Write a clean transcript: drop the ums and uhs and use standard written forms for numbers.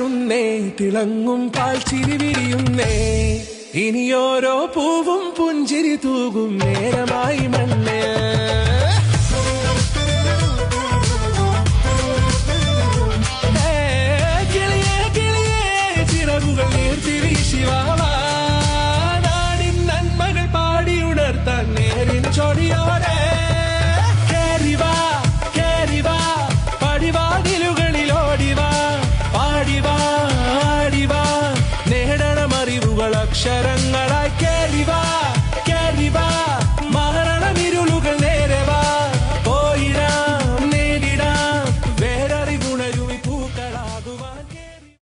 വിടരുന്നേ, തിളങ്ങും പാൽച്ചിരി വിരിയുന്നേ. ഇനിയോരോ പൂവും പുഞ്ചിരി തൂകും നേരമായി മണ്ണേ. കിളിയേ കിളിയേ ചിറകുകൾ നീർത്തിരി ശിവാവാ, നാടിൻ നന്മകൾ പാടിയുണർത്താൻ നേരിൻ ചൊടിയോടെ. കേറിവാ കേറിവാ പടിവാതിലുകളിൽ ഓടിവാ, പാടിവാ ആടിവാ നേടണമറിവുകൾ അക്ഷര